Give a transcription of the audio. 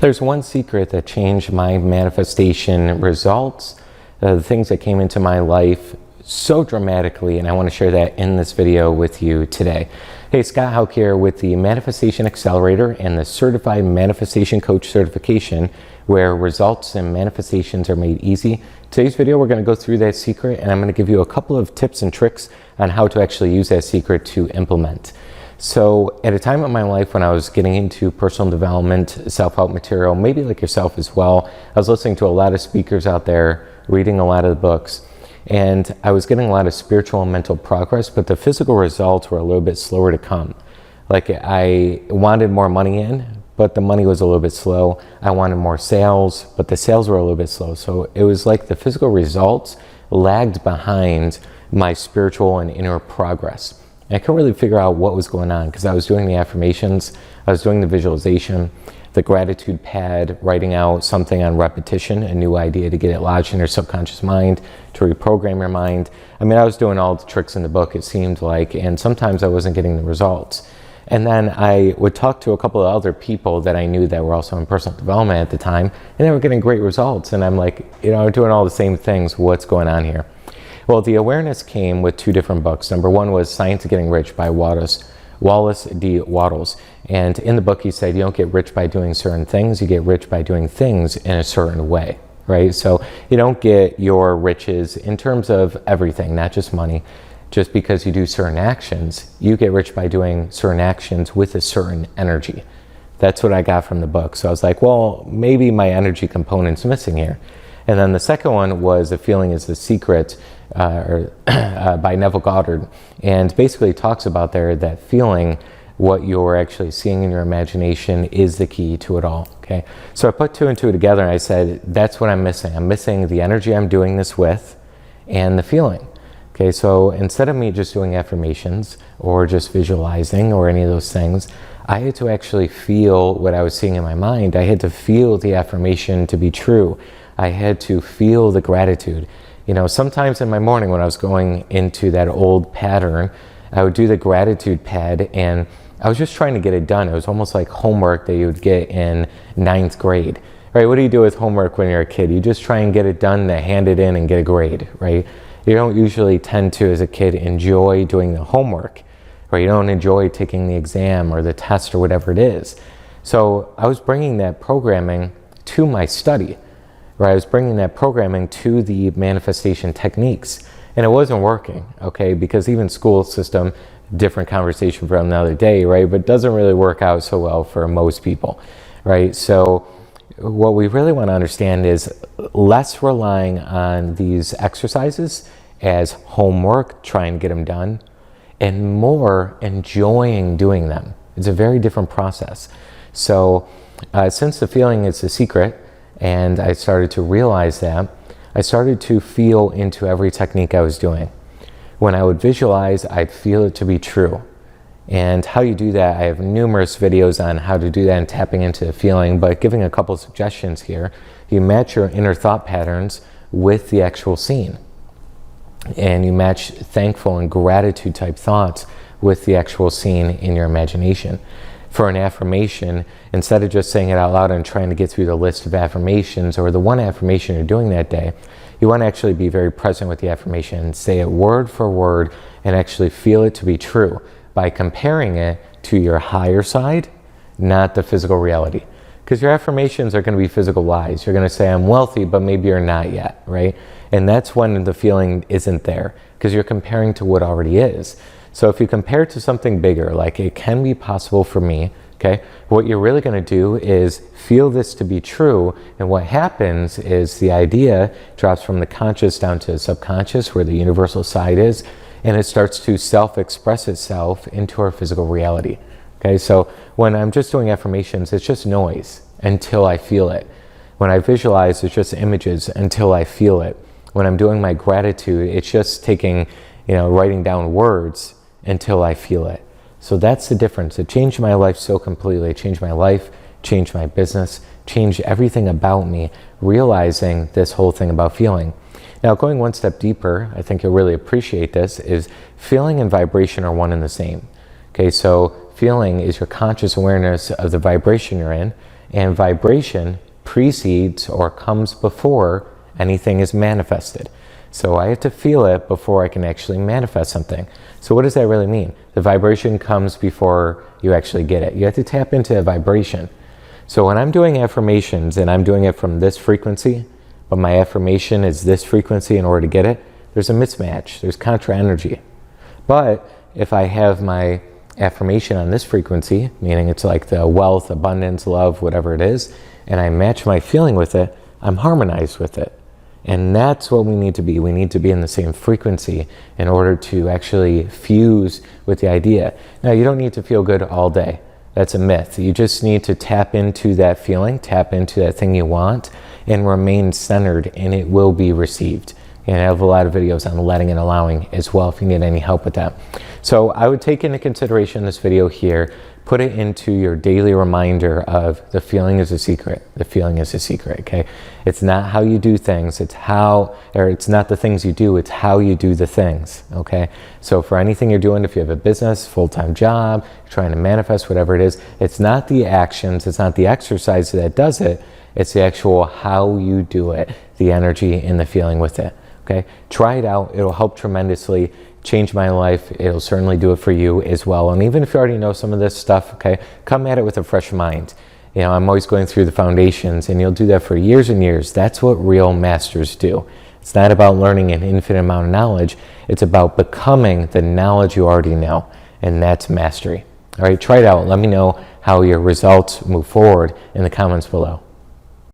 There's one secret that changed my manifestation results, the things that came into my life so dramatically, and I want to share that in this video with you today. Hey, Scott Houck here with the Manifestation Accelerator and the Certified Manifestation Coach certification, where results and manifestations are made easy. Today's video, we're going to go through that secret, and I'm going to give you a couple of tips and tricks on how to actually use that secret to implement. So at a time in my life when I was getting into personal development, self-help material, maybe like yourself as well, I was listening to a lot of speakers out there, reading a lot of the books, and I was getting a lot of spiritual and mental progress, but the physical results were a little bit slower to come. Like, I wanted more money in, but the money was a little bit slow. I wanted more sales, but the sales were a little bit slow. So it was like the physical results lagged behind my spiritual and inner progress. And I couldn't really figure out what was going on because I was doing the affirmations, I was doing the visualization, the gratitude pad, writing out something on repetition, a new idea to get it lodged in your subconscious mind, to reprogram your mind. I mean, I was doing all the tricks in the book, it seemed like, and sometimes I wasn't getting the results. And then I would talk to a couple of other people that I knew that were also in personal development at the time, and they were getting great results. And I'm like, I'm doing all the same things. What's going on here? Well, the awareness came with two different books. Number one was Science of Getting Rich by Wallace D. Wattles. And in the book, he said, you don't get rich by doing certain things, you get rich by doing things in a certain way, right? So you don't get your riches in terms of everything, not just money. Just because you do certain actions, you get rich by doing certain actions with a certain energy. That's what I got from the book. So I was like, well, maybe my energy component's missing here. And then the second one was A Feeling is the Secret by Neville Goddard. And basically talks about there that feeling, what you're actually seeing in your imagination, is the key to it all, okay? So I put two and two together and I said, that's what I'm missing. I'm missing the energy I'm doing this with and the feeling. Okay, so instead of me just doing affirmations or just visualizing or any of those things, I had to actually feel what I was seeing in my mind. I had to feel the affirmation to be true. I had to feel the gratitude. Sometimes in my morning when I was going into that old pattern, I would do the gratitude pad and I was just trying to get it done. It was almost like homework that you would get in 9th grade, right? What do you do with homework when you're a kid? You just try and get it done to hand it in and get a grade, right? You don't usually tend to, as a kid, enjoy doing the homework, or you don't enjoy taking the exam or the test or whatever it is. So I was bringing that programming to my study, right? I was bringing that programming to the manifestation techniques, and it wasn't working, okay? Because even school system, different conversation for another day, right? But doesn't really work out so well for most people, right? So what we really want to understand is less relying on these exercises as homework, try and get them done, and more enjoying doing them. It's a very different process. So since the feeling is the secret, and I started to realize that, I started to feel into every technique I was doing. When I would visualize, I'd feel it to be true. And how you do that, I have numerous videos on how to do that and tapping into the feeling, but giving a couple of suggestions here. You match your inner thought patterns with the actual scene. And you match thankful and gratitude type thoughts with the actual scene in your imagination. For an affirmation, instead of just saying it out loud and trying to get through the list of affirmations or the one affirmation you're doing that day, you want to actually be very present with the affirmation and say it word for word and actually feel it to be true, by comparing it to your higher side, not the physical reality. Because your affirmations are going to be physical lies. You're going to say, I'm wealthy, but maybe you're not yet, right? And that's when the feeling isn't there, because you're comparing to what already is. So if you compare to something bigger, like it can be possible for me, okay, what you're really going to do is feel this to be true, and what happens is the idea drops from the conscious down to the subconscious, where the universal side is, and it starts to self-express itself into our physical reality. Okay, so when I'm just doing affirmations, it's just noise until I feel it. When I visualize, it's just images until I feel it. When I'm doing my gratitude, it's just taking, writing down words until I feel it. So that's the difference. It changed my life so completely. It changed my life, changed my business, changed everything about me, realizing this whole thing about feeling. Now, going one step deeper, I think you'll really appreciate this, is feeling and vibration are one and the same. Okay, so feeling is your conscious awareness of the vibration you're in, And vibration precedes or comes before anything is manifested. So I have to feel it before I can actually manifest something. So what does that really mean? The vibration comes before you actually get it. You have to tap into a vibration. So when I'm doing affirmations and I'm doing it from this frequency, but my affirmation is this frequency in order to get it, there's a mismatch, there's contra energy. But if I have my affirmation on this frequency, meaning it's like the wealth, abundance, love, whatever it is, and I match my feeling with it, I'm harmonized with it. And that's what we need to be. We need to be in the same frequency in order to actually fuse with the idea. Now, you don't need to feel good all day. That's a myth. You just need to tap into that feeling, tap into that thing you want, and remain centered, and it will be received. And I have a lot of videos on letting and allowing as well if you need any help with that. So I would take into consideration this video here, put it into your daily reminder of the feeling is a secret. The feeling is a secret, okay? It's not how you do things, it's not the things you do, it's how you do the things, okay? So for anything you're doing, if you have a business, full-time job, trying to manifest, whatever it is, it's not the actions, it's not the exercise that does it, it's the actual how you do it, the energy and the feeling with it, okay? Try it out, it'll help tremendously. Change my life. It'll certainly do it for you as well. And even if you already know some of this stuff, okay, come at it with a fresh mind. You know, I'm always going through the foundations, and you'll do that for years and years. That's what real masters do. It's not about learning an infinite amount of knowledge. It's about becoming the knowledge you already know, and that's mastery. All right, try it out. Let me know how your results move forward in the comments below.